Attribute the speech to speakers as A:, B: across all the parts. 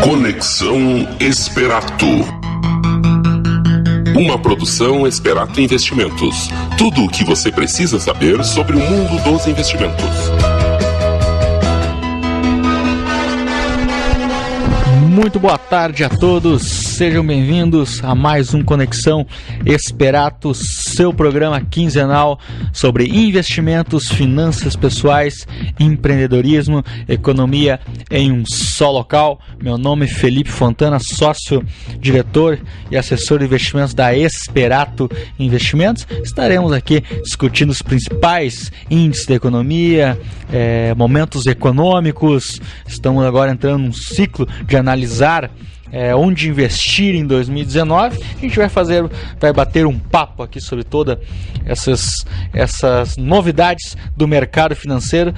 A: Conexão Esperato. Uma produção Esperato Investimentos. Tudo o que você precisa saber sobre o mundo dos investimentos.
B: Muito boa tarde a todos, sejam bem-vindos a mais um Conexão Esperato, seu programa quinzenal sobre investimentos, finanças pessoais, empreendedorismo, economia em um só local. Meu nome é Felipe Fontana, sócio, diretor e assessor de investimentos da Esperato Investimentos. Estaremos aqui discutindo os principais índices da economia, momentos econômicos. Estamos agora entrando num ciclo de analisar onde investir em 2019. A gente vai bater um papo aqui sobre todas essas novidades do mercado financeiro.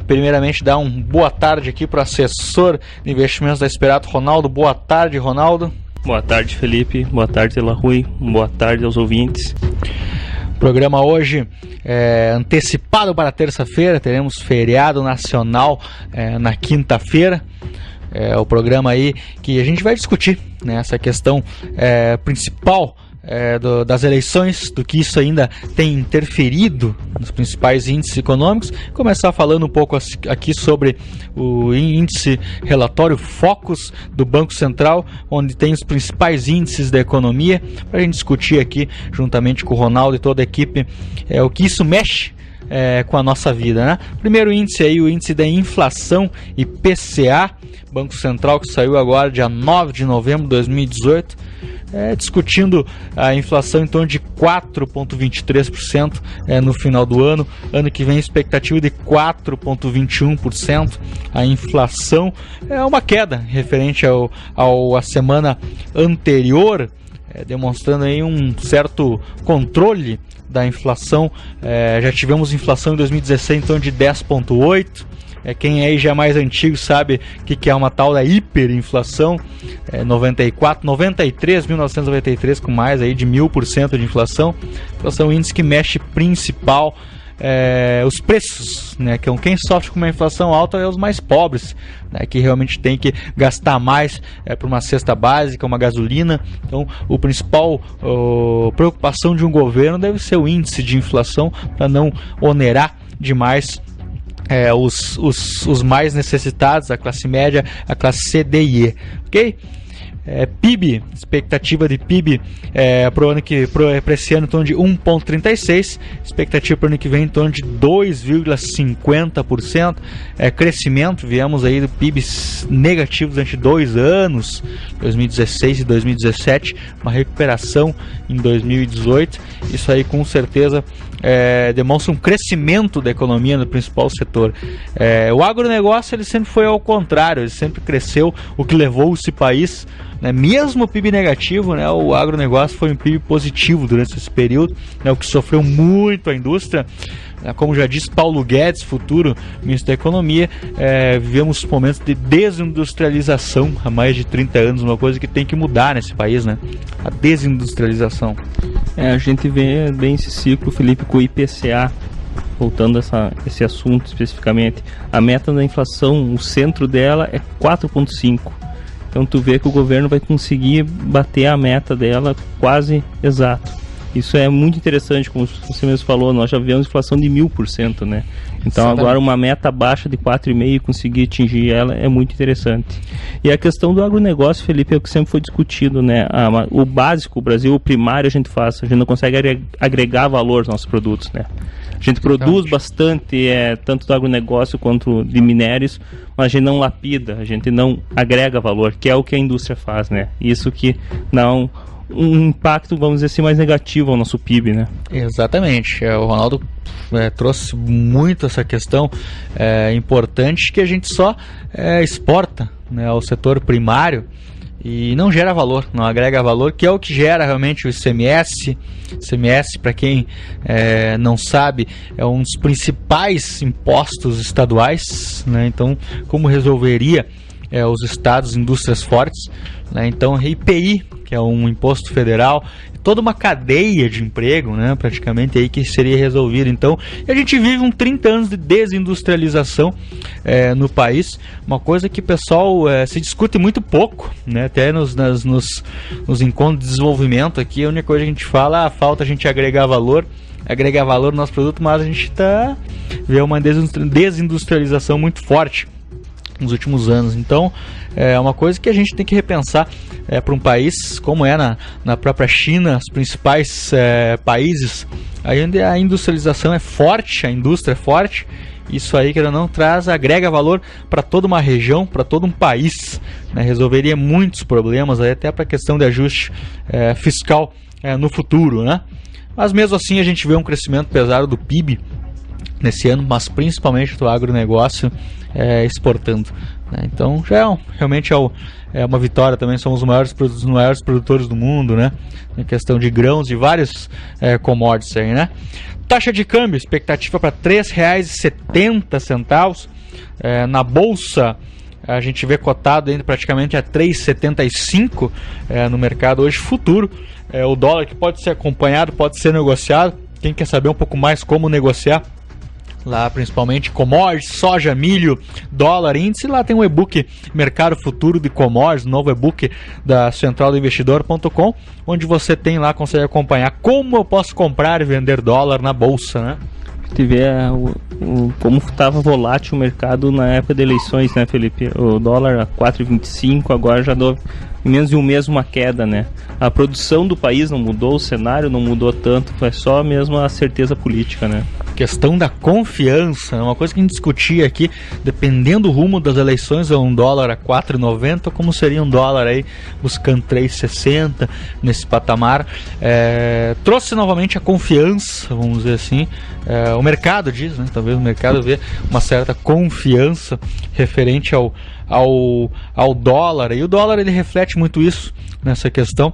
B: Primeiramente, dar uma boa tarde aqui para o assessor de investimentos da Esperato, Ronaldo. Boa tarde, Ronaldo.
C: Boa tarde, Felipe. Boa tarde, Elarrui. Boa tarde aos ouvintes.
B: O programa hoje é antecipado para terça-feira. Teremos feriado nacional na quinta-feira. É o programa aí que a gente vai discutir, né, essa questão principal das eleições, do que isso ainda tem interferido nos principais índices econômicos. Começar falando um pouco aqui sobre o índice relatório Focus do Banco Central, onde tem os principais índices da economia, para a gente discutir aqui juntamente com o Ronaldo e toda a equipe o que isso mexe com a nossa vida, né? Primeiro índice aí, o índice da inflação, IPCA, Banco Central, que saiu agora dia 9 de novembro de 2018, discutindo a inflação em torno de 4,23% no final do ano. Ano que vem, expectativa de 4,21%. A inflação é uma queda referente à semana anterior, demonstrando aí um certo controle da inflação. Já tivemos inflação em 2016 em torno de 10,8%. Quem aí já é mais antigo sabe o que é uma tal da hiperinflação. 1993, com mais aí de 1000% de inflação. Inflação é um índice que mexe principal os preços, né? Quem sofre com uma inflação alta é os mais pobres, né? Que realmente tem que gastar mais para uma cesta básica, uma gasolina. Então, o principal preocupação de um governo deve ser o índice de inflação, para não onerar demais os mais necessitados, a classe média, a classe C, D e E, ok? PIB, expectativa de PIB para esse ano em torno de 1,36%, expectativa para o ano que vem em torno de 2,50%, crescimento, viemos aí do PIB negativo durante 2 anos, 2016 e 2017, uma recuperação em 2018, isso aí com certeza demonstra um crescimento da economia no principal setor. O agronegócio ele sempre foi ao contrário, ele sempre cresceu, o que levou esse país, né, mesmo o PIB negativo, né, o agronegócio foi um PIB positivo durante esse período, né, o que sofreu muito a indústria. Como já disse Paulo Guedes, futuro ministro da Economia, vivemos momentos de desindustrialização há mais de 30 anos, uma coisa que tem que mudar nesse país, né? A desindustrialização.
C: A gente vê bem esse ciclo, Felipe, com o IPCA, voltando a esse assunto especificamente. A meta da inflação, o centro dela é 4,5%. Então tu vê que o governo vai conseguir bater a meta dela quase exato. Isso é muito interessante, como você mesmo falou, nós já vemos inflação de 1000%, né? Então agora uma meta baixa de 4,5% e conseguir atingir ela é muito interessante. E a questão do agronegócio, Felipe, é o que sempre foi discutido, né? O básico, o Brasil, o primário a gente faz, a gente não consegue agregar valor aos nossos produtos, né? A gente produz bastante, tanto do agronegócio quanto de minérios, mas a gente não lapida, a gente não agrega valor, que é o que a indústria faz, né? Isso que não um impacto, vamos dizer assim, mais negativo ao nosso PIB, né?
B: Exatamente. O Ronaldo trouxe muito essa questão importante, que a gente só exporta, né, ao setor primário e não gera valor, não agrega valor, que é o que gera realmente o ICMS. ICMS, para quem não sabe, é um dos principais impostos estaduais, né? Então, como resolveria os estados, indústrias fortes, né? Então, IPI, que é um imposto federal, toda uma cadeia de emprego, né, praticamente aí que seria resolvida. Então, a gente vive 30 anos de desindustrialização no país, uma coisa que o pessoal se discute muito pouco, né, até nos encontros de desenvolvimento aqui, a única coisa que a gente fala, falta a gente agregar valor no nosso produto, mas a gente vê uma desindustrialização muito forte nos últimos anos. Então é uma coisa que a gente tem que repensar para um país como na própria China, os principais países, onde a industrialização é forte, a indústria é forte. Isso aí, que não agrega valor para toda uma região, para todo um país, né? Resolveria muitos problemas, aí, até para a questão de ajuste fiscal no futuro, né? Mas mesmo assim a gente vê um crescimento pesado do PIB nesse ano, mas principalmente do agronegócio exportando, né? Então já realmente é uma vitória também. Somos os maiores produtores do mundo, né? Em questão de grãos, de vários commodities aí, né? Taxa de câmbio, expectativa para R$ 3,70. Na bolsa a gente vê cotado ainda praticamente a 3,75 no mercado hoje futuro. O dólar, que pode ser acompanhado, pode ser negociado. Quem quer saber um pouco mais como negociar, lá principalmente commodities, soja, milho, dólar, índice, lá tem um e-book Mercado Futuro de Commodities, novo e-book da centraldoinvestidor.com, onde você consegue acompanhar como eu posso comprar e vender dólar na bolsa, né? Como estava volátil o mercado na época de eleições, né, Felipe? O dólar a 4,25, agora já deu em menos de um mês uma queda, né? A produção do país não mudou, o cenário não mudou tanto, foi só mesmo a certeza política, né? Questão da confiança, uma coisa que a gente discutia aqui, dependendo do rumo das eleições, é um dólar a 4,90, como seria um dólar aí buscando 3,60 nesse patamar. Trouxe novamente a confiança, vamos dizer assim. O mercado diz, né? Talvez o mercado vê uma certa confiança referente ao dólar, e o dólar ele reflete muito isso nessa questão.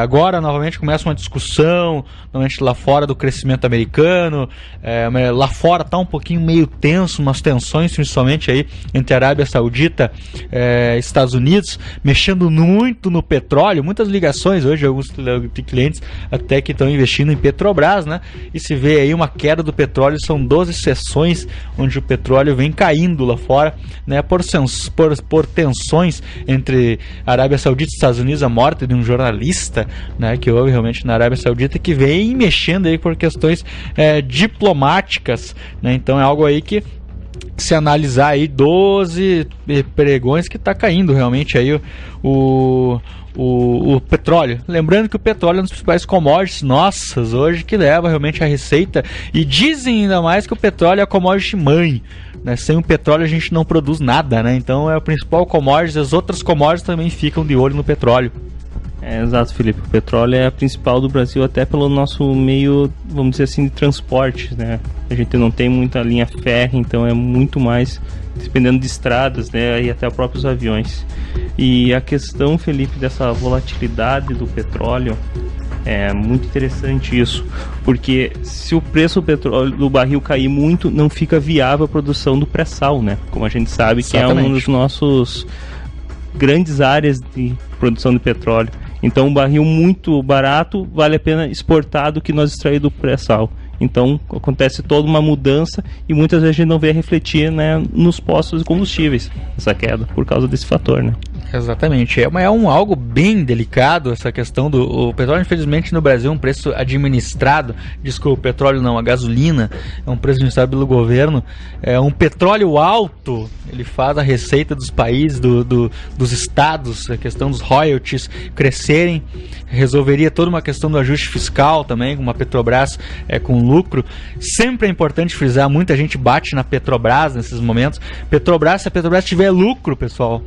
B: Agora novamente começa uma discussão novamente lá fora do crescimento americano. Lá fora está um pouquinho meio tenso, umas tensões principalmente aí entre Arábia Saudita e Estados Unidos, mexendo muito no petróleo, muitas ligações hoje, alguns clientes até que estão investindo em Petrobras, né? E se vê aí uma queda do petróleo, são 12 sessões onde o petróleo vem caindo lá fora, né? Por tensões entre Arábia Saudita e Estados Unidos, a morte de um jornalista, né, que houve realmente na Arábia Saudita, que vem mexendo aí por questões diplomáticas, né? Então é algo aí que, se analisar aí 12 pregões, que está caindo realmente aí o petróleo. Lembrando que o petróleo é um dos principais commodities nossas hoje, que leva realmente a receita, e dizem ainda mais que o petróleo é a commodity mãe, né? Sem o petróleo a gente não produz nada, né? Então é o principal commodity, as outras commodities também ficam de olho no petróleo.
C: Exato, Felipe. O petróleo é a principal do Brasil, até pelo nosso meio, vamos dizer assim, de transporte, né? A gente não tem muita linha férrea, então é muito mais dependendo de estradas, né? E até próprios aviões. E a questão, Felipe, dessa volatilidade do petróleo, é muito interessante isso, porque se o preço do petróleo do barril cair muito, não fica viável a produção do pré-sal, né? Como a gente sabe, exatamente, que é um dos nossos grandes áreas de produção de petróleo. Então, um barril muito barato vale a pena exportar do que nós extrair do pré-sal. Então, acontece toda uma mudança e muitas vezes a gente não vê refletir, né, nos postos de combustíveis essa queda, por causa desse fator, né?
B: Exatamente, é algo bem delicado essa questão do petróleo. Infelizmente no Brasil é um preço administrado, desculpa, o petróleo não, a gasolina é um preço administrado pelo governo. Um petróleo alto, ele faz a receita dos países, dos estados, a questão dos royalties crescerem, resolveria toda uma questão do ajuste fiscal também, com uma Petrobras com lucro. Sempre é importante frisar, muita gente bate na Petrobras nesses momentos. Se a Petrobras tiver lucro, pessoal,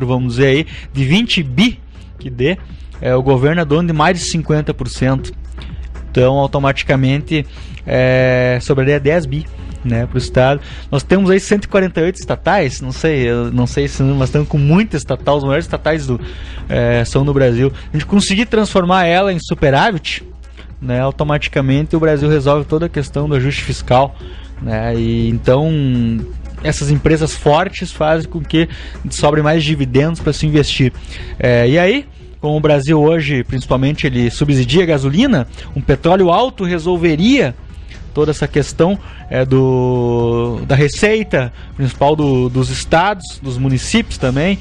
B: vamos dizer aí, de 20 bi que dê, o governo é dono de mais de 50%. Então, automaticamente, sobraria 10 bi, né, para o Estado. Nós temos aí 148 estatais, não sei se nós estamos com muitas estatais, os maiores estatais são no Brasil. A gente conseguir transformar ela em superávit, né, automaticamente o Brasil resolve toda a questão do ajuste fiscal, né, e então essas empresas fortes fazem com que sobre mais dividendos para se investir. E aí como o Brasil hoje, principalmente, ele subsidia a gasolina, um petróleo alto resolveria toda essa questão da receita principal dos estados, dos municípios também,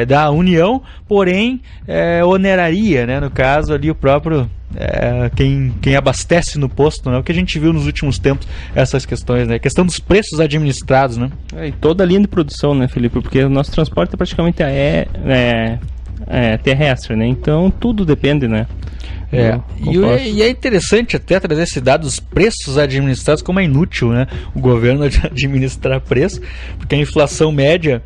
B: da União, porém oneraria, né, no caso ali o próprio quem abastece no posto, né, o que a gente viu nos últimos tempos, essas questões, né, a questão dos preços administrados, né.
C: E toda a linha de produção, né, Felipe, porque o nosso transporte é praticamente terrestre, né, então tudo depende, né.
B: E é interessante até trazer esse dado dos preços administrados, como é inútil, né, o governo administrar preço, porque a inflação média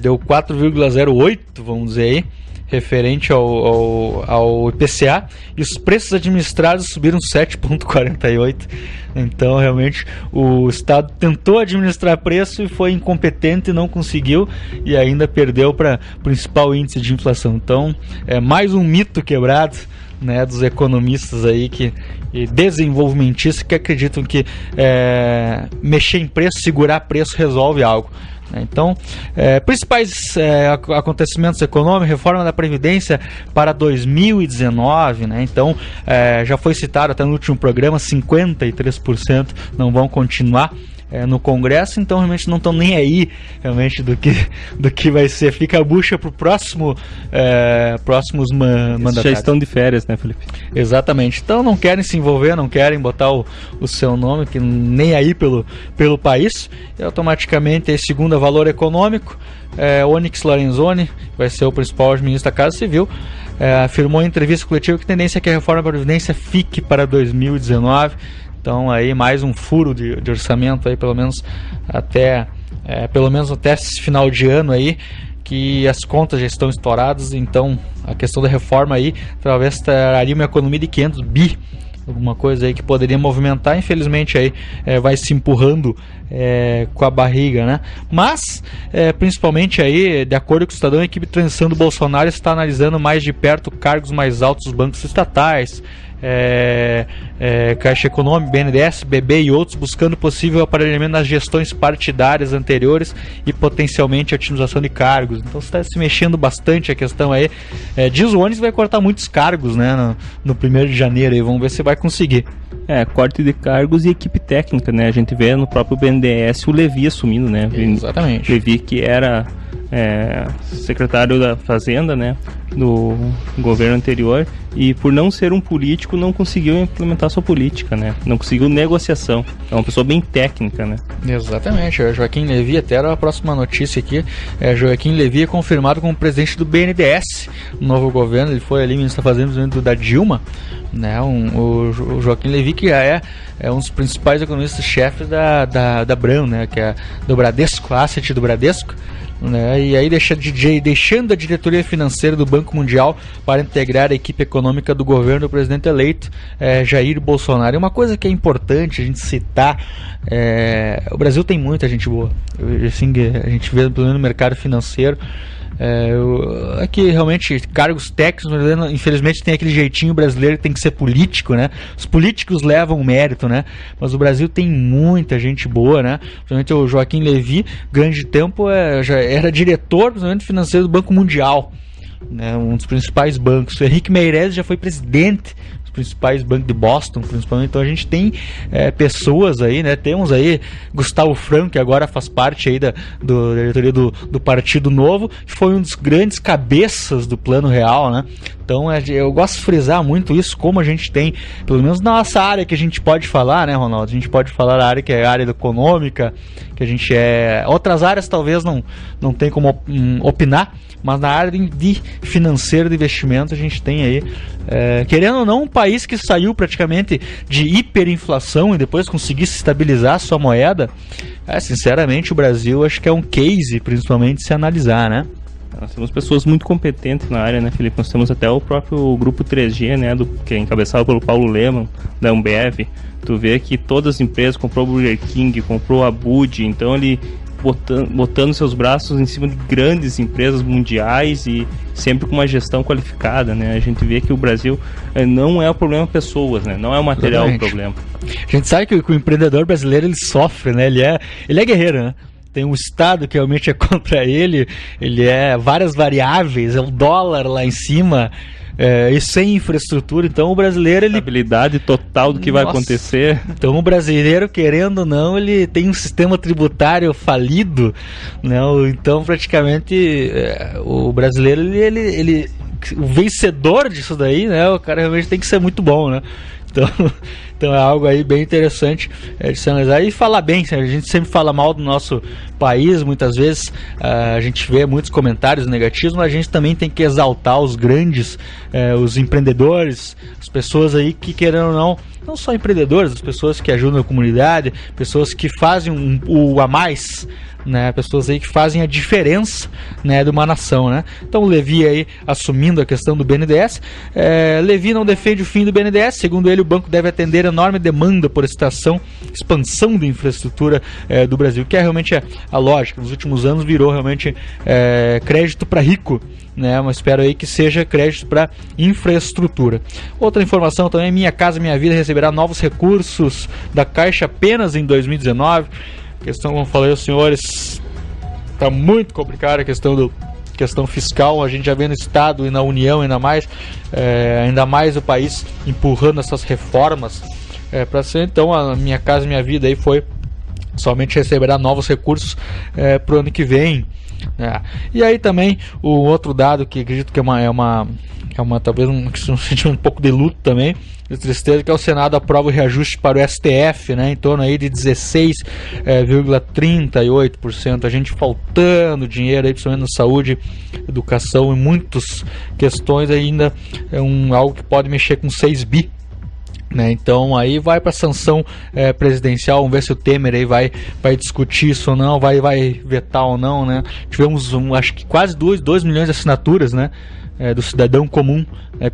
B: deu 4,08, vamos dizer aí, referente ao IPCA, e os preços administrados subiram 7,48. Então, realmente, o Estado tentou administrar preço e foi incompetente e não conseguiu, e ainda perdeu para o principal índice de inflação. Então, é mais um mito quebrado, né, dos economistas aí e desenvolvimentistas que acreditam que mexer em preço, segurar preço resolve algo. Então, principais acontecimentos econômicos, reforma da Previdência para 2019, né? Então, já foi citado até no último programa, 53% não vão continuar no Congresso, então realmente não estão nem aí realmente do que vai ser. Fica a bucha para o próximos mandatários.
C: Já estão de férias, né, Felipe?
B: Exatamente. Então não querem se envolver, não querem botar o seu nome, que nem aí pelo país, e automaticamente segundo a Valor Econômico, Onyx Lorenzoni vai ser o principal ministro da Casa Civil, afirmou em entrevista coletiva que a tendência é que a reforma da Previdência fique para 2019. Então aí mais um furo de orçamento aí, pelo menos até esse final de ano aí, que as contas já estão estouradas. Então a questão da reforma aí talvez traria uma economia de 500 bi, alguma coisa aí que poderia movimentar. Infelizmente aí vai se empurrando com a barriga, né? Mas principalmente aí, de acordo com o Estadão, a equipe de transição do Bolsonaro está analisando mais de perto cargos mais altos dos bancos estatais, Caixa Econômica, BNDES, BB e outros, buscando possível aparelhamento nas gestões partidárias anteriores e potencialmente a otimização de cargos. Então está se mexendo bastante a questão aí. Diz o Onyx que vai cortar muitos cargos, né, no 1º de janeiro, e vamos ver se vai conseguir.
C: Corte de cargos e equipe técnica, né? A gente vê no próprio BNDES o Levi assumindo, né?
B: Exatamente.
C: Levi, que era secretário da Fazenda, né, do governo anterior, e por não ser um político não conseguiu implementar sua política, né, não conseguiu negociação. É uma pessoa bem técnica, né.
B: Exatamente. Joaquim Levi, até era a próxima notícia aqui, Joaquim Levi é confirmado como presidente do BNDES no novo governo. Ele foi ali ministro da Fazenda da Dilma, né, o Joaquim Levi, que é um dos principais economistas-chefes da Bram, né, que é do Bradesco, Asset do Bradesco, né, e aí deixando a diretoria financeira do Banco Mundial para integrar a equipe econômica do governo do presidente eleito Jair Bolsonaro. E uma coisa que é importante a gente citar, o Brasil tem muita gente boa, assim, a gente vê pelo menos no mercado financeiro. Aqui realmente cargos técnicos, infelizmente tem aquele jeitinho brasileiro que tem que ser político, né? Os políticos levam o mérito, né? Mas o Brasil tem muita gente boa, né? Principalmente o Joaquim Levi, grande tempo, já era diretor financeiro do Banco Mundial, né? Um dos principais bancos. O Henrique Meirelles já foi presidente dos principais bancos de Boston, principalmente. Então a gente tem pessoas aí, né? Temos aí Gustavo Franco, que agora faz parte aí da diretoria do Partido Novo, que foi um dos grandes cabeças do Plano Real, né? Então eu gosto de frisar muito isso, como a gente tem, pelo menos na nossa área que a gente pode falar, né, Ronaldo? A gente pode falar da área que é a área econômica, que a gente outras áreas talvez não tem como opinar, mas na área de financeiro, de investimento, a gente tem aí, querendo ou não, um país que saiu praticamente de hiperinflação e depois conseguiu se estabilizar a sua moeda. Sinceramente, o Brasil acho que é um case, principalmente, se analisar, né?
C: Nós temos pessoas muito competentes na área, né, Felipe? Nós temos até o próprio grupo 3G, né, que é encabeçado pelo Paulo Lemann, da Ambev. Tu vê que todas as empresas, comprou o Burger King, comprou a Bud, então ele botando seus braços em cima de grandes empresas mundiais e sempre com uma gestão qualificada, né? A gente vê que o Brasil não é o problema pessoas, né? Não é o material o problema.
B: A gente sabe que o empreendedor brasileiro ele sofre, né? Ele é guerreiro, né? tem um Estado que realmente é contra ele é várias variáveis, é o dólar lá em cima, e sem infraestrutura. Então o brasileiro, ele...
C: Habilidade total do que vai acontecer.
B: Então o brasileiro, querendo ou não, ele tem um sistema tributário falido, né? Então praticamente o brasileiro, ele o vencedor disso daí, né? O cara realmente tem que ser muito bom, né? Então é algo aí bem interessante de se analisar e falar bem. A gente sempre fala mal do nosso país, muitas vezes a gente vê muitos comentários negativos, mas a gente também tem que exaltar os grandes, os empreendedores, as pessoas aí que, querendo ou não só empreendedores, as pessoas que ajudam a comunidade, pessoas que fazem o a mais, né, pessoas aí que fazem a diferença, né, de uma nação, né? Então o Levi aí assumindo a questão do BNDES. Levi não defende o fim do BNDES. Segundo ele, o banco deve atender a enorme demanda por expansão da infraestrutura do Brasil, que é realmente a lógica. Nos últimos anos virou realmente crédito para rico, né? Mas espero aí que seja crédito para infraestrutura. Outra informação também: Minha Casa Minha Vida receberá novos recursos da Caixa apenas em 2019. Questão, como falei aos senhores, está muito complicada a questão fiscal. A gente já vê no Estado e na União ainda mais o país empurrando essas reformas para ser. Então a Minha Casa Minha Vida aí somente receberá novos recursos para o ano que vem. E aí também o outro dado que acredito que talvez um sentimento um pouco de luto também, de tristeza, que é o Senado aprova o reajuste para o STF, né, em torno aí de 16,38%. A gente faltando dinheiro aí, principalmente na saúde, educação e muitas questões, ainda algo que pode mexer com 6 bi. Né, então aí vai para sanção presidencial. Vamos ver se o Temer aí vai discutir isso ou não, vai vetar ou não, né? Tivemos acho que quase 2 milhões de assinaturas, né, do cidadão comum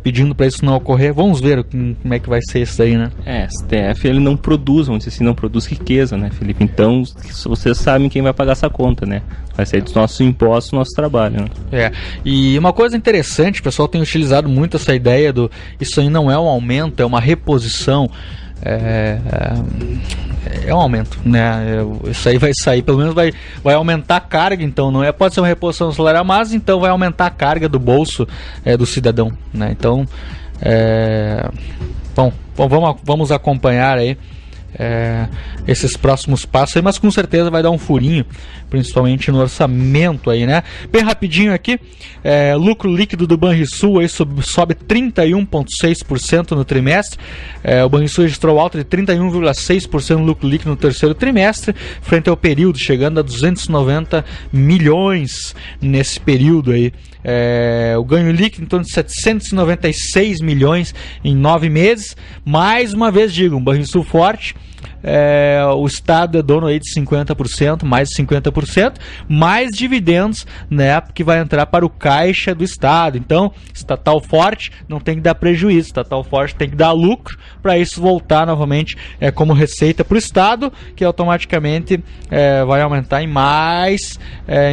B: pedindo para isso não ocorrer. Vamos ver como é que vai ser isso aí, né?
C: STF ele não produz, vamos dizer assim, não produz riqueza, né, Felipe? Então vocês sabem quem vai pagar essa conta, né? Vai ser dos nossos impostos, do nosso trabalho, né?
B: E uma coisa interessante, o pessoal tem utilizado muito essa ideia isso aí não é um aumento, é uma reposição. É um aumento, né? Isso aí vai sair, pelo menos vai aumentar a carga. Então não pode ser uma reposição salarial, mas então vai aumentar a carga do bolso do cidadão, né? Então bom, vamos acompanhar aí esses próximos passos aí, mas com certeza vai dar um furinho, principalmente no orçamento aí, né? Bem rapidinho aqui, lucro líquido do Banrisul aí sobe 31,6% no trimestre. O Banrisul registrou alta de 31,6% no lucro líquido no terceiro trimestre, frente ao período, chegando a 290 milhões nesse período aí. O ganho líquido em torno de 796 milhões em 9 meses. Mais uma vez digo, um Banrisul forte. O Estado é dono aí de 50%, mais de 50%, mais dividendos, né, que vai entrar para o caixa do Estado. Então, estatal forte não tem que dar prejuízo, estatal forte tem que dar lucro, para isso voltar novamente como receita para o Estado, que automaticamente vai aumentar em mais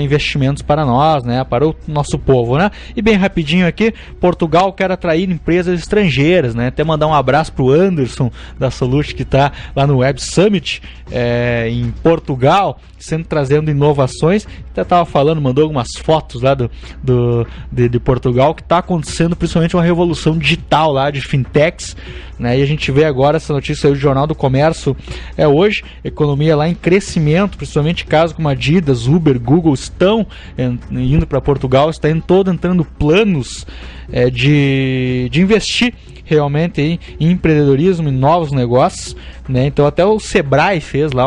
B: investimentos para nós, né, para o nosso povo, né? E bem rapidinho aqui, Portugal quer atrair empresas estrangeiras, né? Até mandar um abraço para o Anderson da Solute, que está lá no Web Summit em Portugal, sempre trazendo inovações. Até estava falando, mandou algumas fotos lá de Portugal, que está acontecendo principalmente uma revolução digital lá de fintechs, né? E a gente vê agora essa notícia aí do Jornal do Comércio hoje, economia lá em crescimento, principalmente casos como Adidas, Uber, Google estão indo para Portugal, está entrando planos de investir realmente em empreendedorismo, em novos negócios, né? Então até o Sebrae fez lá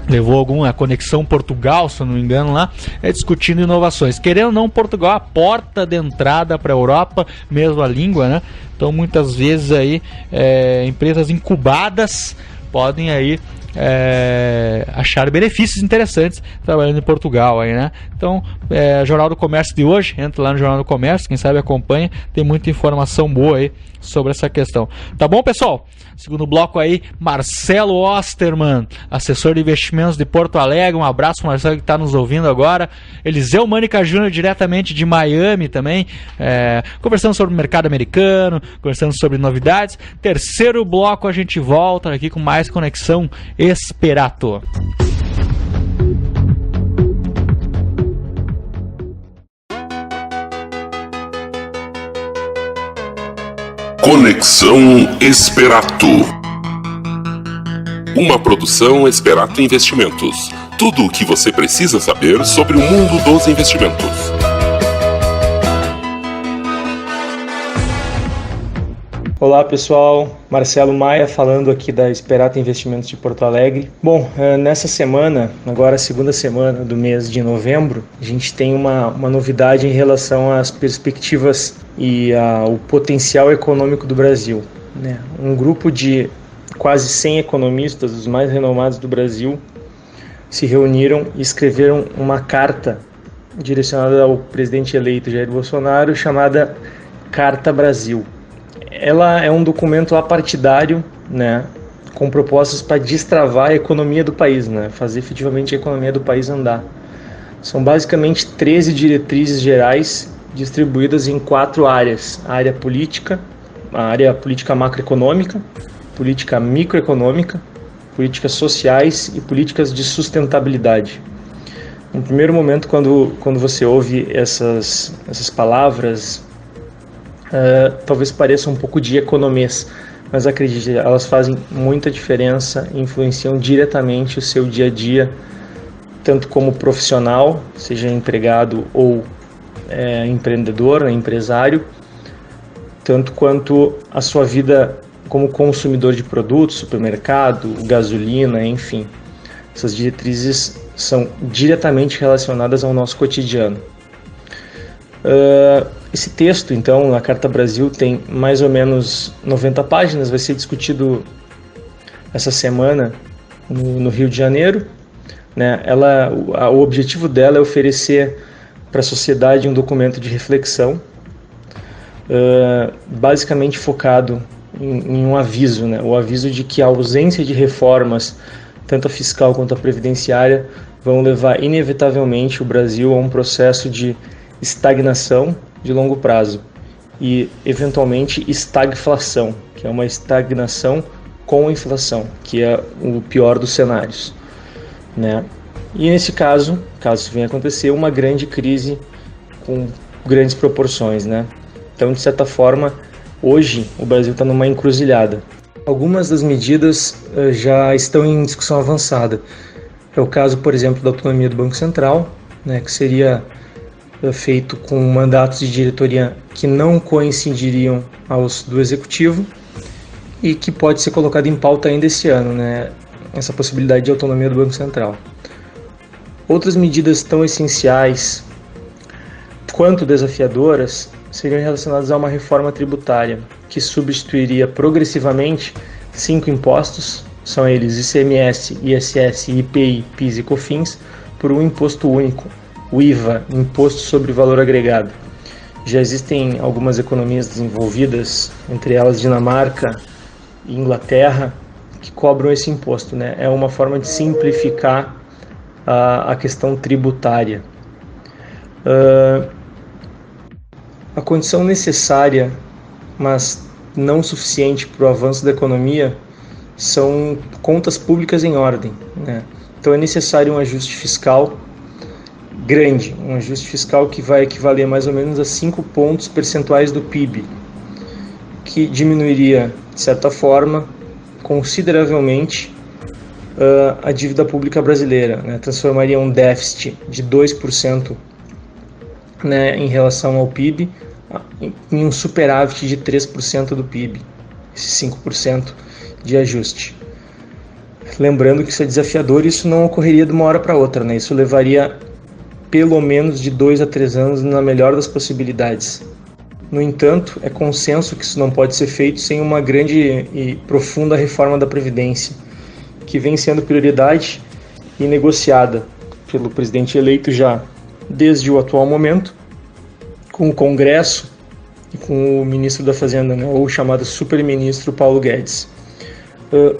B: levou alguma conexão Portugal, se eu não me engano, lá, discutindo inovações. Querendo ou não, Portugal é a porta de entrada para a Europa, mesmo a língua, né? Então muitas vezes aí empresas incubadas podem aí achar benefícios interessantes trabalhando em Portugal aí, né? Então, Jornal do Comércio de hoje, entra lá no Jornal do Comércio, quem sabe acompanha, tem muita informação boa aí sobre essa questão. Tá bom, pessoal? Segundo bloco aí, Marcelo Osterman, assessor de investimentos de Porto Alegre. Um abraço pro Marcelo que está nos ouvindo agora. Eliseu Mânica Júnior, diretamente de Miami também, conversando sobre o mercado americano, conversando sobre novidades. Terceiro bloco, a gente volta aqui com mais Conexão Esperato.
A: Conexão Esperato. Uma produção Esperato Investimentos. Tudo o que você precisa saber sobre o mundo dos investimentos.
D: Olá pessoal, Marcelo Maia falando aqui da Esperato Investimentos de Porto Alegre. Bom, nessa semana, agora a segunda semana do mês de novembro, a gente tem uma novidade em relação às perspectivas e ao potencial econômico do Brasil, né? Um grupo de quase 100 economistas, os mais renomados do Brasil, se reuniram e escreveram uma carta direcionada ao presidente eleito Jair Bolsonaro, chamada Carta Brasil. Ela é um documento apartidário, né, com propostas para destravar a economia do país, né, fazer efetivamente a economia do país andar. São basicamente 13 diretrizes gerais distribuídas em 4 áreas: a área política, a área política macroeconômica, política microeconômica, políticas sociais e políticas de sustentabilidade. No primeiro momento, quando você ouve essas palavras, talvez pareça um pouco de economês, mas acredite, elas fazem muita diferença e influenciam diretamente o seu dia a dia, tanto como profissional, seja empregado ou empreendedor, empresário, tanto quanto a sua vida como consumidor de produtos, supermercado, gasolina, enfim. Essas diretrizes são diretamente relacionadas ao nosso cotidiano. Esse texto, então, na Carta Brasil, tem mais ou menos 90 páginas, vai ser discutido essa semana no Rio de Janeiro, né? O objetivo dela é oferecer para a sociedade um documento de reflexão, basicamente focado em um aviso, né? O aviso de que a ausência de reformas, tanto a fiscal quanto a previdenciária, vão levar inevitavelmente o Brasil a um processo de estagnação de longo prazo e, eventualmente, estagflação, que é uma estagnação com inflação, que é o pior dos cenários, né? E nesse caso isso venha acontecer, uma grande crise com grandes proporções, né? Então, de certa forma, hoje o Brasil está numa encruzilhada. Algumas das medidas já estão em discussão avançada. É o caso, por exemplo, da autonomia do Banco Central, né, que seria feito com mandatos de diretoria que não coincidiriam aos do Executivo e que pode ser colocado em pauta ainda esse ano, né, essa possibilidade de autonomia do Banco Central. Outras medidas tão essenciais quanto desafiadoras seriam relacionadas a uma reforma tributária que substituiria progressivamente 5 impostos, são eles ICMS, ISS, IPI, PIS e COFINS, por um imposto único, o IVA, Imposto sobre Valor Agregado. Já existem algumas economias desenvolvidas, entre elas Dinamarca e Inglaterra, que cobram esse imposto, né? É uma forma de simplificar a questão tributária. A condição necessária, mas não suficiente para o avanço da economia, são contas públicas em ordem, né? Então é necessário um ajuste fiscal grande, um ajuste fiscal que vai equivaler mais ou menos a 5 pontos percentuais do PIB, que diminuiria, de certa forma, consideravelmente a dívida pública brasileira, né? Transformaria um déficit de 2%, né, em relação ao PIB em um superávit de 3% do PIB, esses 5% de ajuste. Lembrando que isso é desafiador e isso não ocorreria de uma hora para outra, né? Isso levaria pelo menos de 2 a 3 anos na melhor das possibilidades. No entanto, é consenso que isso não pode ser feito sem uma grande e profunda reforma da Previdência, que vem sendo prioridade e negociada pelo presidente eleito já desde o atual momento, com o Congresso e com o ministro da Fazenda, né, ou chamado superministro Paulo Guedes.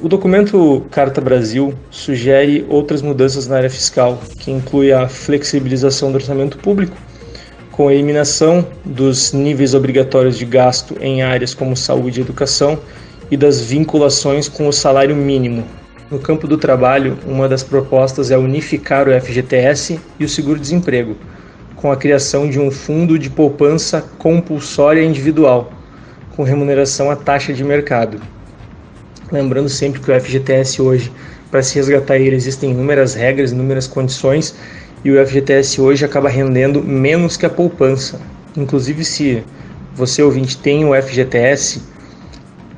D: O documento Carta Brasil sugere outras mudanças na área fiscal, que inclui a flexibilização do orçamento público, com a eliminação dos níveis obrigatórios de gasto em áreas como saúde e educação e das vinculações com o salário mínimo. No campo do trabalho, uma das propostas é unificar o FGTS e o seguro-desemprego, com a criação de um fundo de poupança compulsória individual, com remuneração à taxa de mercado. Lembrando sempre que o FGTS hoje, para se resgatar ele, existem inúmeras regras, inúmeras condições, e o FGTS hoje acaba rendendo menos que a poupança. Inclusive, se você, ouvinte, tem o FGTS,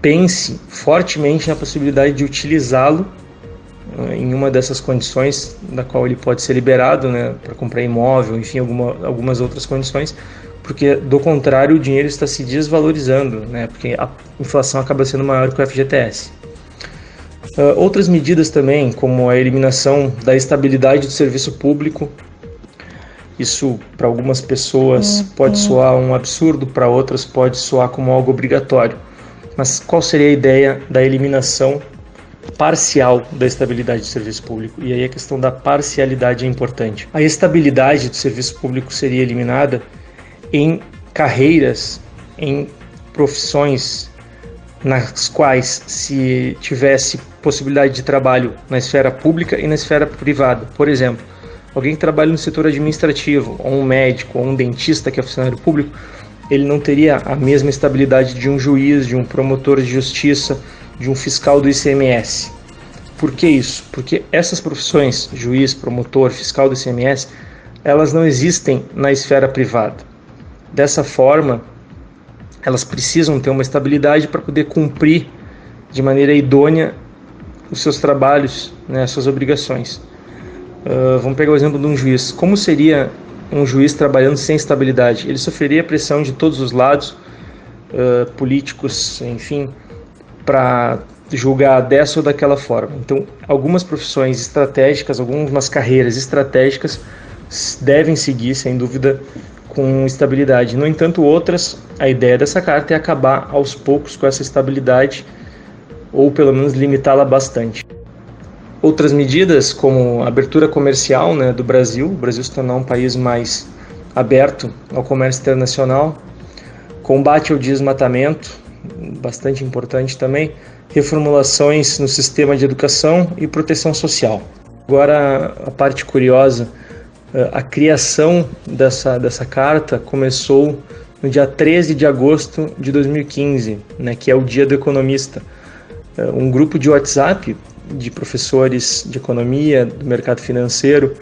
D: pense fortemente na possibilidade de utilizá-lo em uma dessas condições, da qual ele pode ser liberado, né, para comprar imóvel, enfim, algumas outras condições, porque do contrário o dinheiro está se desvalorizando, né, porque a inflação acaba sendo maior que o FGTS. Outras medidas também, como a eliminação da estabilidade do serviço público. Isso para algumas pessoas pode soar um absurdo, para outras pode soar como algo obrigatório. Mas qual seria a ideia da eliminação parcial da estabilidade do serviço público? E aí a questão da parcialidade é importante. A estabilidade do serviço público seria eliminada em carreiras, em profissões nas quais se tivesse possibilidade de trabalho na esfera pública e na esfera privada. Por exemplo, alguém que trabalha no setor administrativo, ou um médico, ou um dentista que é funcionário público, ele não teria a mesma estabilidade de um juiz, de um promotor de justiça, de um fiscal do ICMS. Por que isso? Porque essas profissões, juiz, promotor, fiscal do ICMS, elas não existem na esfera privada. Dessa forma, elas precisam ter uma estabilidade para poder cumprir de maneira idônea os seus trabalhos, né, as suas obrigações. Vamos pegar o exemplo de um juiz. Como seria um juiz trabalhando sem estabilidade? Ele sofreria pressão de todos os lados, políticos, enfim, para julgar dessa ou daquela forma. Então, algumas profissões estratégicas, algumas carreiras estratégicas devem seguir, sem dúvida, com estabilidade. No entanto, outras, a ideia dessa carta é acabar aos poucos com essa estabilidade, ou pelo menos limitá-la bastante. Outras medidas, como a abertura comercial, né, do Brasil, o Brasil se tornar um país mais aberto ao comércio internacional, combate ao desmatamento, bastante importante também, reformulações no sistema de educação e proteção social. Agora, a parte curiosa, a criação dessa carta começou no dia 13 de agosto de 2015, né, que é o Dia do Economista. Um grupo de WhatsApp de professores de economia, do mercado financeiro,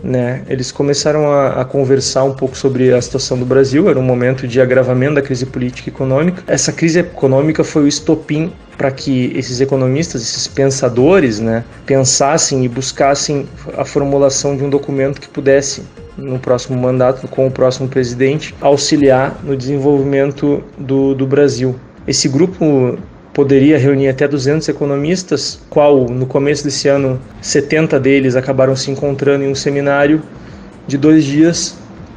D: né, eles começaram a conversar um pouco sobre a situação do Brasil. Era um momento de agravamento da crise política e econômica. Essa crise econômica foi o estopim para que esses economistas, esses pensadores, né, pensassem e buscassem a formulação de um documento que pudesse, no próximo mandato, com o próximo presidente, auxiliar no desenvolvimento do Brasil. Esse grupo poderia reunir até 200 economistas, qual no começo desse ano 70 deles acabaram se encontrando em um seminário de 2 dias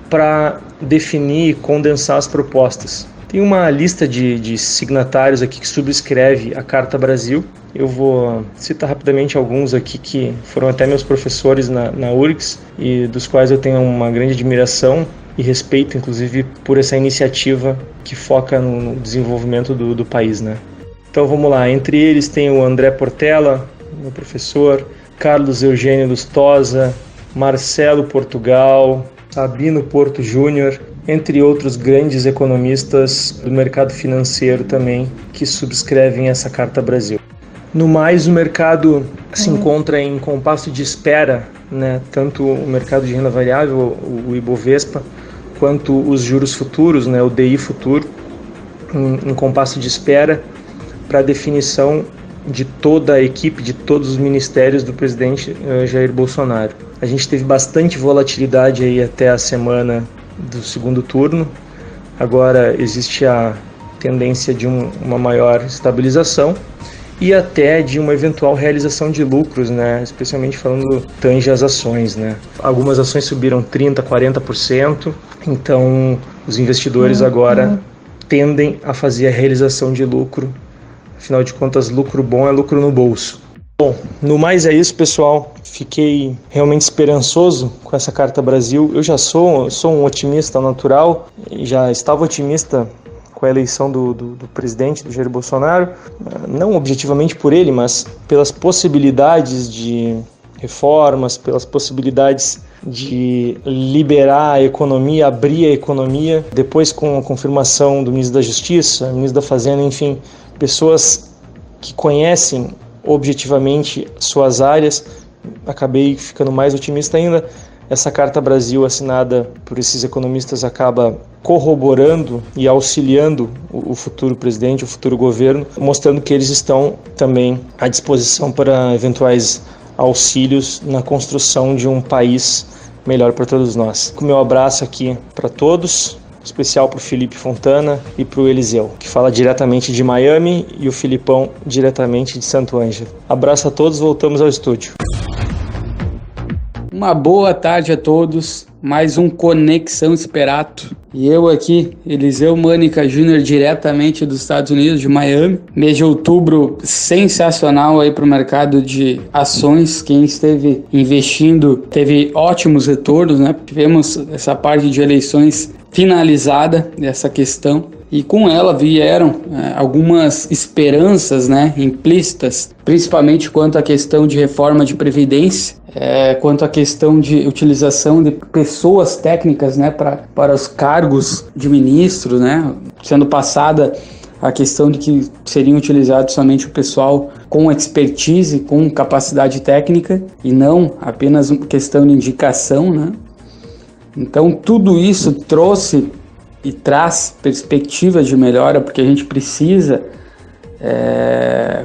D: para definir e condensar as propostas. Tem uma lista de signatários aqui que subscreve a Carta Brasil. Eu vou citar rapidamente alguns aqui que foram até meus professores na URGS e dos quais eu tenho uma grande admiração e respeito, inclusive, por essa iniciativa que foca no desenvolvimento do país, né? Então vamos lá, entre eles tem o André Portela, meu professor, Carlos Eugênio Lustosa, Marcelo Portugal, Sabino Porto Júnior, entre outros grandes economistas do mercado financeiro também, que subscrevem essa Carta Brasil. No mais, o mercado se encontra em compasso de espera, né? Tanto o mercado de renda variável, o Ibovespa, quanto os juros futuros, né? O DI futuro, em compasso de espera, para a definição de toda a equipe, de todos os ministérios do presidente Jair Bolsonaro. A gente teve bastante volatilidade aí até a semana do segundo turno. Agora existe a tendência de uma maior estabilização e até de uma eventual realização de lucros, né? Especialmente falando tange às ações, né? Algumas ações subiram 30%, 40%, então os investidores agora tendem a fazer a realização de lucro. Afinal de contas, lucro bom é lucro no bolso. Bom, no mais é isso, pessoal. Fiquei realmente esperançoso com essa Carta Brasil. Eu já sou um otimista natural, já estava otimista com a eleição do presidente, do Jair Bolsonaro, não objetivamente por ele, mas pelas possibilidades de reformas, pelas possibilidades de liberar a economia, abrir a economia, depois com a confirmação do ministro da Justiça, ministro da Fazenda, enfim, pessoas que conhecem objetivamente suas áreas, acabei ficando mais otimista ainda. Essa Carta Brasil assinada por esses economistas acaba corroborando e auxiliando o futuro presidente, o futuro governo, mostrando que eles estão também à disposição para eventuais auxílios na construção de um país melhor para todos nós. Com meu abraço aqui para todos, especial para o Felipe Fontana e para o Eliseu, que fala diretamente de Miami, e o Filipão diretamente de Santo Ângelo. Abraço a todos, voltamos ao estúdio.
E: Uma boa tarde a todos, mais um Conexão Esperato. E eu aqui, Eliseu Mânica Júnior, diretamente dos Estados Unidos, de Miami. Mês de outubro sensacional aí para o mercado de ações. Quem esteve investindo teve ótimos retornos, né? Tivemos essa parte de eleições finalizada, essa questão. E com ela vieram algumas esperanças, né, implícitas, principalmente quanto à questão de reforma de previdência, quanto à questão de utilização de pessoas técnicas, né, para os cargos de ministro, né, sendo passada a questão de que seriam utilizados somente o pessoal com expertise, com capacidade técnica, e não apenas questão de indicação, né. Então tudo isso trouxe e traz perspectivas de melhora, porque a gente precisa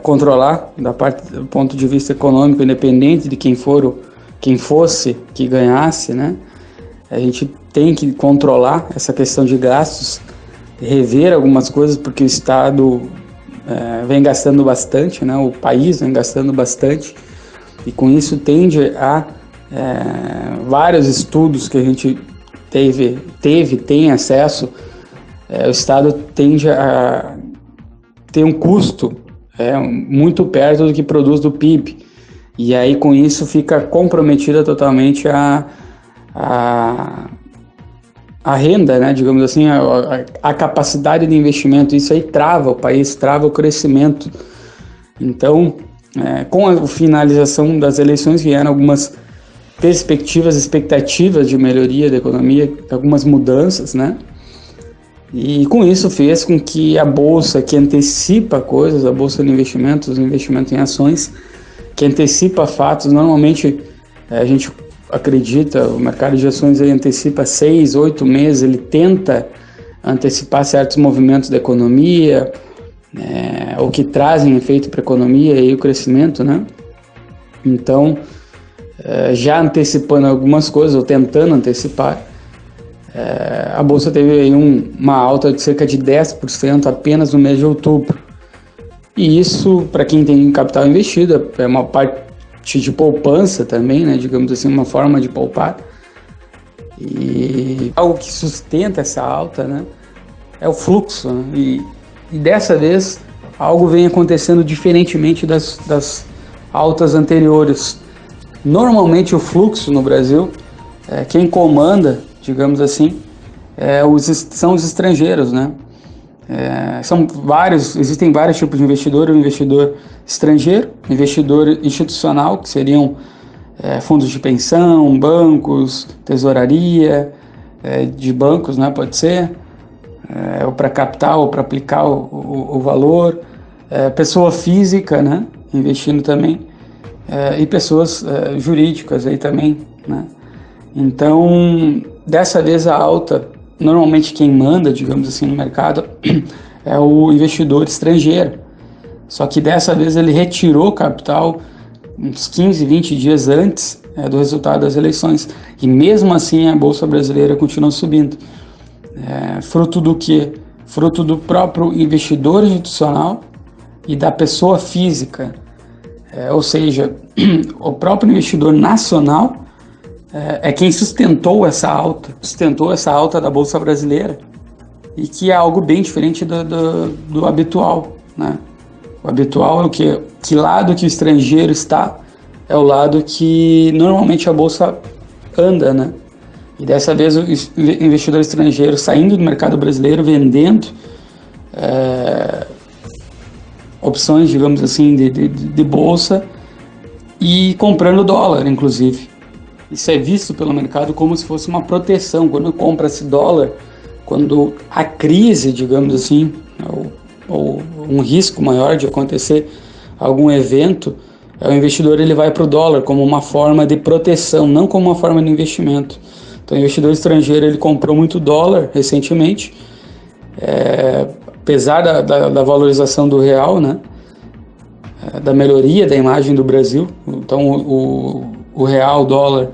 E: controlar do ponto de vista econômico, independente de quem fosse que ganhasse, né? A gente tem que controlar essa questão de gastos, rever algumas coisas, porque o Estado vem gastando bastante, né? O país vem gastando bastante, e com isso tende a vários estudos que a gente tem acesso, o Estado tende a ter um custo muito perto do que produz do PIB, e aí com isso fica comprometida totalmente a renda, né, digamos assim, a capacidade de investimento. Isso aí trava o país, trava o crescimento. Então, com a finalização das eleições vieram algumas perspectivas, expectativas de melhoria da economia, algumas mudanças, né? E com isso fez com que a Bolsa, que antecipa coisas, a Bolsa de Investimentos, o investimento em ações, que antecipa fatos, normalmente a gente acredita, o mercado de ações ele antecipa 6, 8 meses, ele tenta antecipar certos movimentos da economia, ou que trazem efeito para a economia e o crescimento, né? Então, já antecipando algumas coisas, ou tentando antecipar, a Bolsa teve aí uma alta de cerca de 10% apenas no mês de outubro. E isso, para quem tem capital investido, é uma parte de poupança também, né, digamos assim, uma forma de poupar. E algo que sustenta essa alta, né, é o fluxo, né? E dessa vez algo vem acontecendo diferentemente das altas anteriores. Normalmente o fluxo no Brasil, quem comanda, digamos assim, são os estrangeiros, né? Existem vários tipos de investidor: o investidor estrangeiro, investidor institucional, que seriam fundos de pensão, bancos, tesouraria de bancos, né? Pode ser, ou para capital, ou para aplicar o valor, pessoa física, né? Investindo também, e pessoas jurídicas aí também, né? Então, dessa vez a alta, normalmente quem manda, digamos assim, no mercado é o investidor estrangeiro. Só que dessa vez ele retirou capital uns 15, 20 dias antes do resultado das eleições. E mesmo assim a Bolsa Brasileira continua subindo. Fruto do quê? Fruto do próprio investidor institucional e da pessoa física. Ou seja, o próprio investidor nacional é quem sustentou essa alta da Bolsa Brasileira, e que é algo bem diferente do habitual, né? O habitual é o quê? Que lado que o estrangeiro está é o lado que normalmente a Bolsa anda, né? E dessa vez o investidor estrangeiro saindo do mercado brasileiro, vendendo opções, digamos assim, de Bolsa, e comprando dólar, inclusive. isso é visto pelo mercado como se fosse uma proteção. Quando compra-se dólar, quando a crise, digamos assim, ou um risco maior de acontecer algum evento, o investidor ele vai para o dólar como uma forma de proteção, não como uma forma de investimento. Então, o investidor estrangeiro ele comprou muito dólar recentemente, apesar da valorização do real, né, da melhoria da imagem do Brasil. Então, o real, o dólar,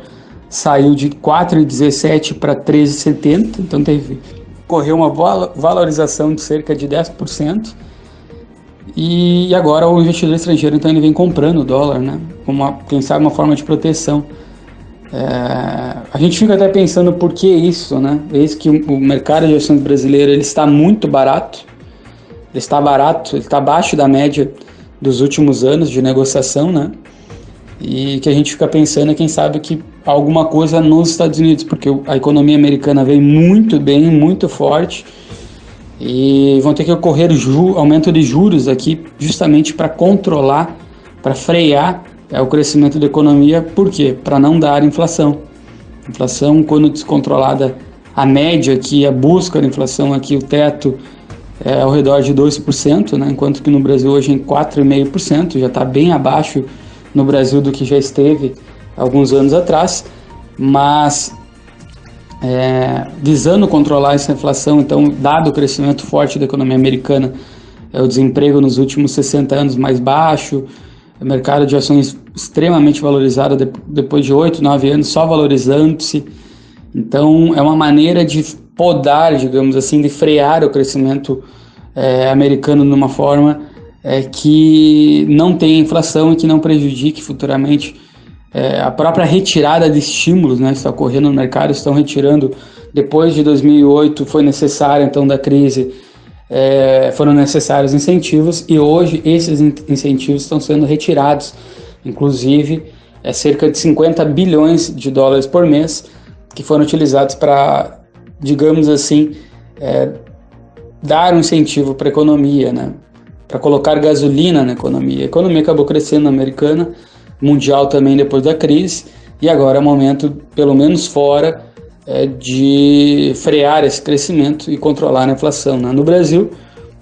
E: saiu de 4,17 para 13,70, então ocorreu uma valorização de cerca de 10%, e agora o investidor estrangeiro então ele vem comprando o dólar, né, como quem sabe uma forma de proteção. A gente fica até pensando por que isso, né? Eis que o mercado de ações brasileiro ele está muito barato, ele está abaixo da média dos últimos anos de negociação, né? E que a gente fica pensando, quem sabe, que alguma coisa nos Estados Unidos, porque a economia americana vem muito bem, muito forte, e vão ter que ocorrer aumento de juros aqui justamente para controlar, para frear o crescimento da economia. Por quê? Para não dar inflação. Inflação, quando descontrolada, a média aqui, a busca da inflação aqui, o teto é ao redor de 2%, né? Enquanto que no Brasil hoje é em 4,5%, já está bem abaixo no Brasil do que já esteve alguns anos atrás, mas visando controlar essa inflação, então, dado o crescimento forte da economia americana, o desemprego nos últimos 60 anos mais baixo, o mercado de ações extremamente valorizado depois de 8, 9 anos só valorizando-se. Então, é uma maneira de podar, digamos assim, de frear o crescimento americano de uma forma que não tenha inflação e que não prejudique futuramente a própria retirada de estímulos, né, que está ocorrendo no mercado. Estão retirando, depois de 2008, foi necessário, então, da crise, foram necessários incentivos, e hoje esses incentivos estão sendo retirados, inclusive cerca de 50 bilhões de dólares por mês, que foram utilizados para, digamos assim, dar um incentivo para a economia, né? Para colocar gasolina na economia. A economia acabou crescendo na americana, mundial também depois da crise, e agora é o momento, pelo menos fora, de frear esse crescimento e controlar a inflação, né? No Brasil,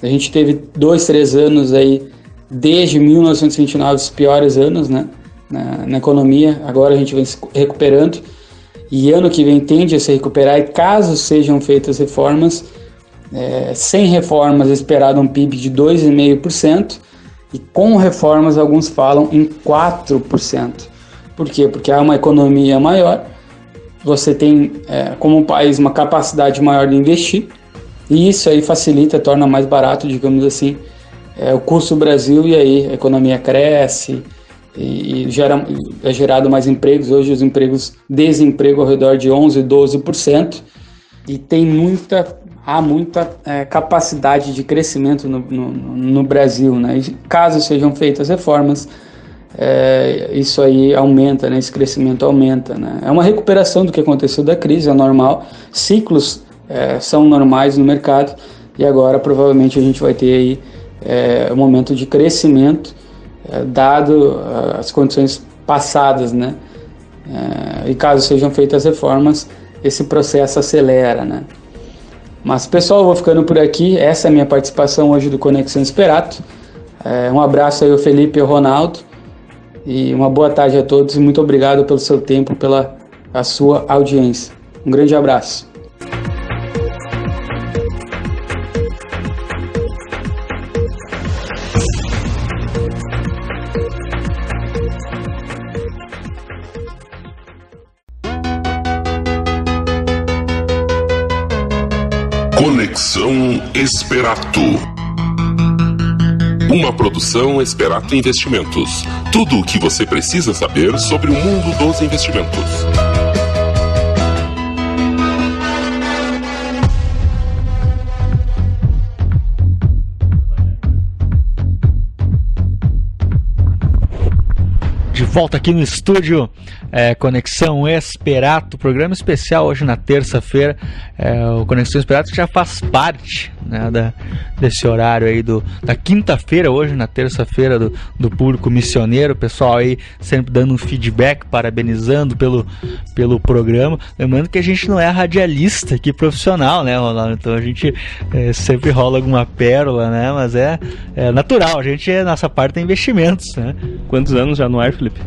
E: a gente teve 2, 3 anos aí, desde 1929, os piores anos, né, na economia. Agora a gente vem se recuperando, e ano que vem tende a se recuperar, e caso sejam feitas reformas, sem reformas esperado um PIB de 2,5%, e com reformas alguns falam em 4%. Por quê? Porque há uma economia maior, você tem como país uma capacidade maior de investir, e isso aí facilita, torna mais barato, digamos assim, o custo do Brasil, e aí a economia cresce e é gerado mais empregos. Hoje os desemprego ao redor de 11%, 12%, e há muita capacidade de crescimento no Brasil, né? E caso sejam feitas reformas, isso aí aumenta, né? Esse crescimento aumenta, né? É uma recuperação do que aconteceu da crise, é normal, ciclos são normais no mercado, e agora provavelmente a gente vai ter aí um momento de crescimento, dado as condições passadas, né? E caso sejam feitas reformas, esse processo acelera, né? Mas, pessoal, eu vou ficando por aqui. Essa é a minha participação hoje do Conexão Esperato. Um abraço aí ao Felipe e ao Ronaldo, e uma boa tarde a todos, e muito obrigado pelo seu tempo, pela sua audiência. Um grande abraço.
A: Conexão Esperato. Uma produção Esperato Investimentos. Tudo o que você precisa saber sobre o mundo dos investimentos.
B: De volta aqui no estúdio Conexão Esperato, programa especial hoje na terça-feira. O Conexão Esperato já faz parte, né, desse horário aí da quinta-feira, hoje na terça-feira, do público missioneiro. O pessoal aí sempre dando um feedback, parabenizando pelo programa. Lembrando que a gente não é radialista aqui profissional, né, Ronaldo? Então a gente sempre rola alguma pérola, né? Mas é natural, a gente, nossa parte é investimentos, né?
C: Quantos anos já no ar, Felipe?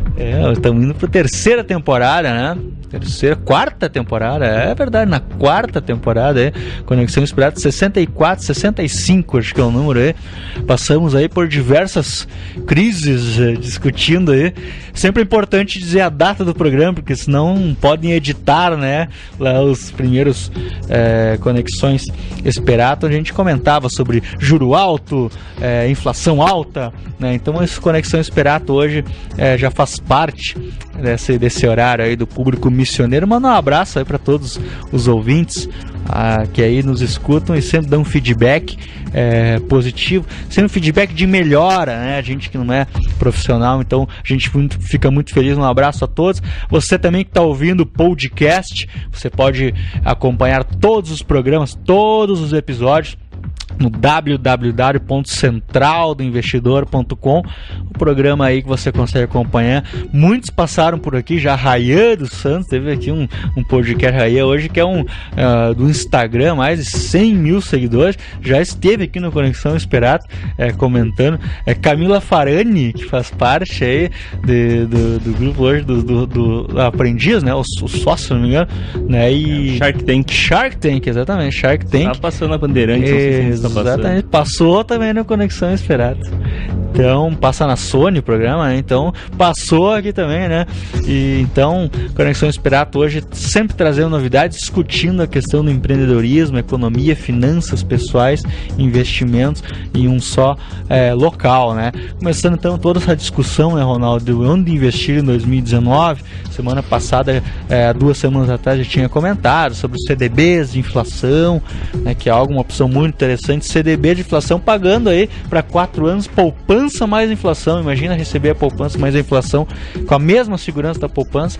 B: Estamos indo para a terceira temporada, né? Quarta temporada, é verdade, na quarta temporada, Conexão Esperato 64, 65, acho que é o número aí. Passamos aí por diversas crises, discutindo aí. Sempre é importante dizer a data do programa, porque senão podem editar, né, lá os primeiros Conexões Esperato, onde a gente comentava sobre juro alto, inflação alta, né? Então esse Conexão Esperato hoje já faz parte desse horário aí do público missioneiro. Manda um abraço aí para todos os ouvintes que aí nos escutam e sempre dão um feedback positivo, sempre um feedback de melhora, né? A gente que não é profissional, então a gente fica muito feliz. Um abraço a todos. Você também que está ouvindo o podcast, você pode acompanhar todos os programas, todos os episódios no www.centraldoinvestidor.com, o programa aí que você consegue acompanhar. Muitos passaram por aqui já. Rayan dos Santos teve aqui um podcast, Rayan, hoje, que é do Instagram, mais de 100 mil seguidores, já esteve aqui no Conexão Esperato comentando. Camila Farani, que faz parte aí do grupo hoje do Aprendiz, né, o sócio, se não me engano, né, e Shark Tank, exatamente, Shark Tank.
C: Tá passando a Bandeirantes, não sei se
B: exatamente, passou também no Conexão Esperato. Então, passa na Sony o programa, né? Então, passou aqui também, né? E então, Conexão Esperato hoje sempre trazendo novidades, discutindo a questão do empreendedorismo, economia, finanças pessoais, investimentos em um só local, né? Começando então toda essa discussão, né, Ronaldo, onde investir em 2019. Semana passada, 2 semanas atrás, já tinha comentado sobre os CDBs de inflação, né, que é uma opção muito interessante. CDB de inflação pagando aí para 4 anos, poupança mais inflação. Imagina receber a poupança mais a inflação com a mesma segurança da poupança,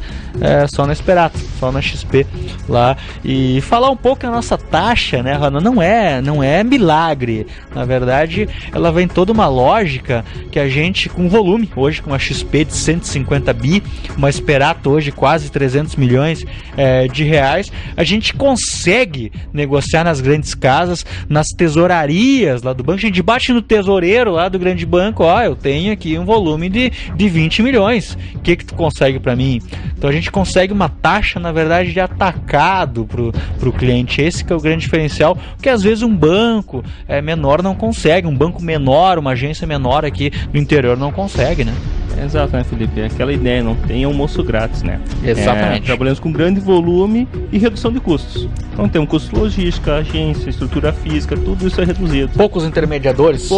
B: só na Esperato, só na XP lá. E falar um pouco da nossa taxa, né, Rana? Não é milagre. Na verdade, ela vem toda uma lógica que a gente, com volume, hoje com a XP de 150 bi, uma Esperato hoje quase 300 milhões de reais, a gente consegue negociar nas grandes casas, nas tesourarias lá do banco. A gente bate no tesoureiro lá do grande banco, eu tenho aqui um volume de 20 milhões, o que tu consegue para mim? Então a gente consegue uma taxa, na verdade, de atacado pro cliente. Esse que é o grande diferencial, que às vezes um banco menor não consegue, um banco menor, uma agência menor aqui no interior não consegue, né?
C: Exato, né, Felipe? É aquela ideia, não tem almoço grátis, né?
B: Exatamente.
C: Trabalhamos com grande volume e redução de custos. Então tem um custo logística, agência, estrutura física, tudo isso é reduzido.
B: Poucos intermediadores,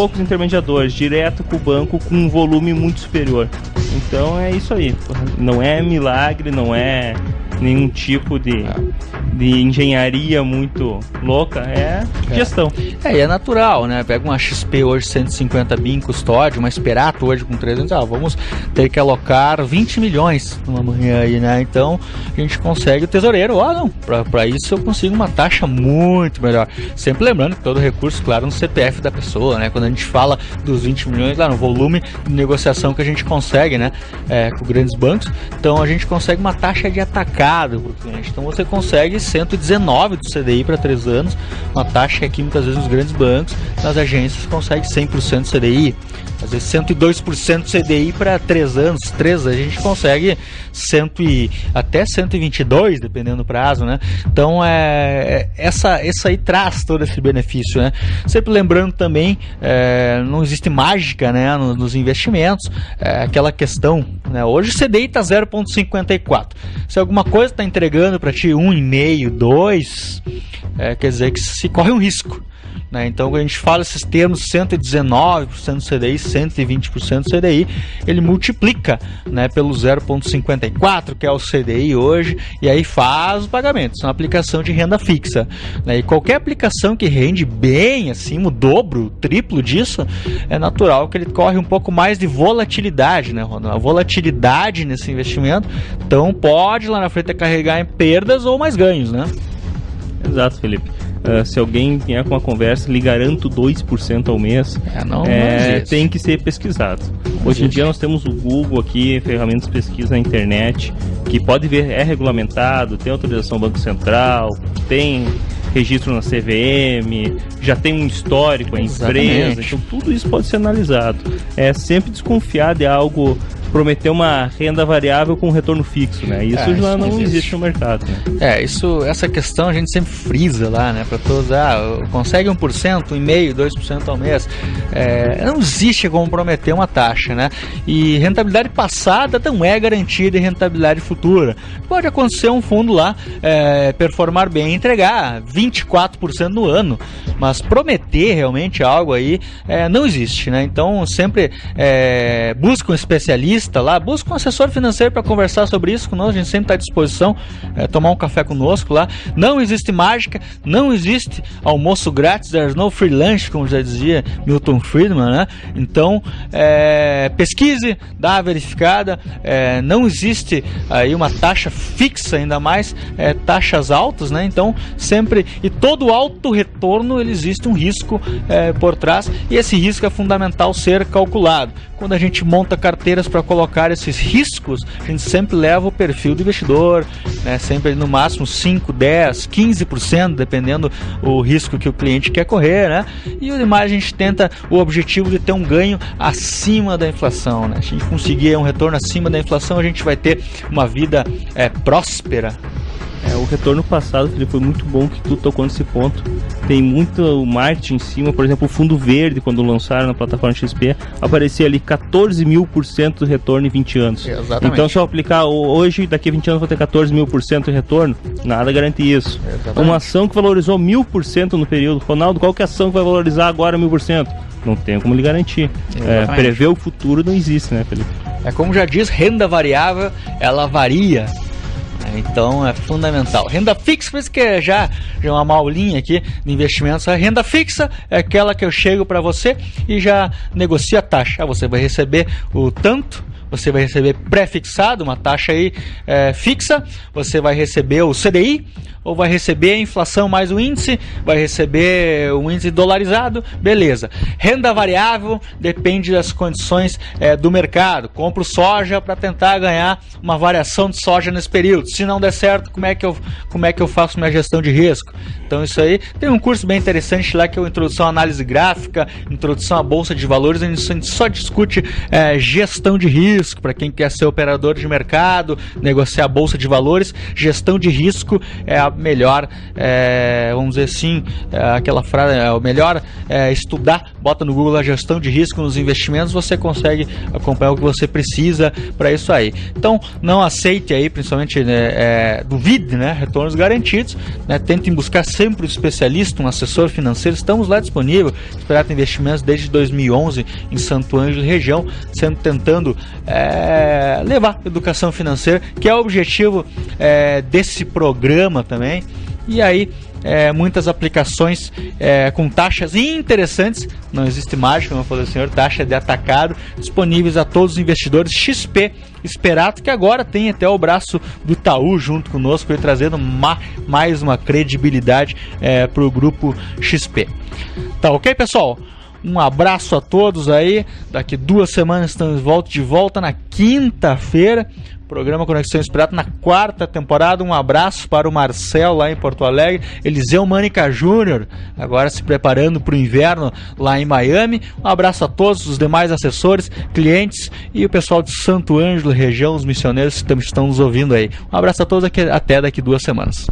C: direto com o banco com um volume muito superior. Então é isso aí. Não é milagre, não é nenhum tipo de engenharia muito louca, gestão.
B: É natural, né? Pega uma XP hoje 150 bi em custódia, uma Esperato hoje com 300, vamos ter que alocar 20 milhões numa manhã aí, né? Então a gente consegue o tesoureiro, não, para isso eu consigo uma taxa muito melhor. Sempre lembrando que todo recurso, claro, no CPF da pessoa, né? Quando a gente fala dos 20 milhões lá no volume de negociação que a gente consegue, né? Com grandes bancos, então a gente consegue uma taxa de atacado para o cliente. Então você consegue 119 do CDI para 3 anos, uma taxa que aqui muitas vezes nos grandes bancos, nas agências consegue 100% CDI, às vezes 102% CDI para 3 anos, 3 a gente consegue até 122, dependendo do prazo, né? Então essa aí traz todo esse benefício, né? Sempre lembrando também, não existe mágica, né, nos investimentos, aquela questão, né? Hoje o CDI está 0,54, se alguma coisa está entregando para ti 1,5, 2, quer dizer que se corre um risco. né? Então, quando a gente fala esses termos 119% do CDI, 120% do CDI, ele multiplica, né, pelo 0,54, que é o CDI hoje, e aí faz os pagamentos. É uma aplicação de renda fixa, né? E qualquer aplicação que rende bem, acima, o dobro, o triplo disso, é natural que ele corre um pouco mais de volatilidade, né, Ronaldo? A volatilidade nesse investimento, então pode lá na frente carregar em perdas ou mais ganhos, né? Exato, Felipe. Se alguém vier com a conversa, lhe garanto 2% ao mês, não tem que ser pesquisado. Hoje em dia nós temos o Google aqui, ferramentas de pesquisa na internet, que pode ver, é regulamentado, tem autorização do Banco Central, tem registro na CVM, já tem um histórico, a empresa, então tudo isso pode ser analisado. É sempre desconfiar de algo, prometer uma renda variável com retorno fixo, né? Isso já não existe no mercado, né? Essa questão a gente sempre frisa lá, né? Para todos, consegue 1%, 1,5%, 2% ao mês. Não existe como prometer uma taxa, né? E rentabilidade passada não é garantia de rentabilidade futura. Pode acontecer um fundo lá performar bem e entregar 24% no ano, mas prometer realmente algo aí não existe, né? Então sempre busca um especialista lá, busca um assessor financeiro para conversar sobre isso conosco. A gente sempre está à disposição, tomar um café conosco lá. Não existe mágica, não existe almoço grátis, there's no free lunch, como já dizia Milton Friedman, né? Então pesquise, dá a verificada, não existe aí uma taxa fixa, ainda mais taxas altas, né? Então sempre, e todo alto retorno ele existe um risco por trás, e esse risco é fundamental ser calculado. Quando a gente monta carteiras para colocar esses riscos, a gente sempre leva o perfil do investidor, né? Sempre no máximo 5, 10, 15%, dependendo o risco que o cliente quer correr, né? E o demais a gente tenta o objetivo de ter um ganho acima da inflação, né? Se a gente conseguir um retorno acima da inflação, a gente vai ter uma vida próspera. O retorno passado, Felipe, foi muito bom que tu tocou nesse ponto. Tem muito marketing em cima. Por exemplo, o Fundo Verde, quando lançaram na plataforma XP, aparecia ali 14.000% de retorno em 20 anos. Exatamente. Então, se eu aplicar hoje, daqui a 20 anos vou ter 14.000% de retorno, nada garante isso. Exatamente. Uma ação que valorizou 1.000% no período. Ronaldo, qual que é a ação que vai valorizar agora 1.000%? Não tem como lhe garantir. Prever o futuro não existe, né, Felipe? Como já diz, renda variável, ela varia. Então é fundamental. Renda fixa, por isso que já uma aulinha aqui de investimentos. A renda fixa é aquela que eu chego para você e já negocio a taxa. Você vai receber o tanto, você vai receber pré-fixado, uma taxa aí fixa, você vai receber o CDI, ou vai receber a inflação mais o índice, vai receber o índice dolarizado, beleza. Renda variável depende das condições do mercado. Compro soja para tentar ganhar uma variação de soja nesse período. Se não der certo, como é que eu faço minha gestão de risco? Então isso aí, tem um curso bem interessante lá que é o Introdução à Análise Gráfica, Introdução à Bolsa de Valores, a gente só discute gestão de risco, para quem quer ser operador de mercado, negociar a Bolsa de Valores. Gestão de risco é a melhor, vamos dizer assim, aquela frase, o melhor estudar, bota no Google a gestão de risco nos investimentos, você consegue acompanhar o que você precisa para isso aí. Então não aceite aí, principalmente duvide, né, retornos garantidos, né, tentem buscar sempre um especialista, um assessor financeiro. Estamos lá disponível, Esperata Investimentos desde 2011 em Santo Ângelo região, tentando levar educação financeira, que é o objetivo desse programa também. E aí muitas aplicações com taxas interessantes, não existe mágica, como falou o senhor, taxa de atacado, disponíveis a todos os investidores. XP Esperato, que agora tem até o braço do Itaú junto conosco e trazendo mais uma credibilidade para o grupo XP. Tá ok, pessoal? Um abraço a todos aí. Daqui 2 semanas estamos de volta na quinta-feira. Programa Conexão Esperato na 4ª temporada. Um abraço para o Marcel lá em Porto Alegre. Eliseu Mânica Júnior, agora se preparando para o inverno lá em Miami. Um abraço a todos os demais assessores, clientes e o pessoal de Santo Ângelo, região, os missioneiros que estão nos ouvindo aí. Um abraço a todos, até daqui 2 semanas.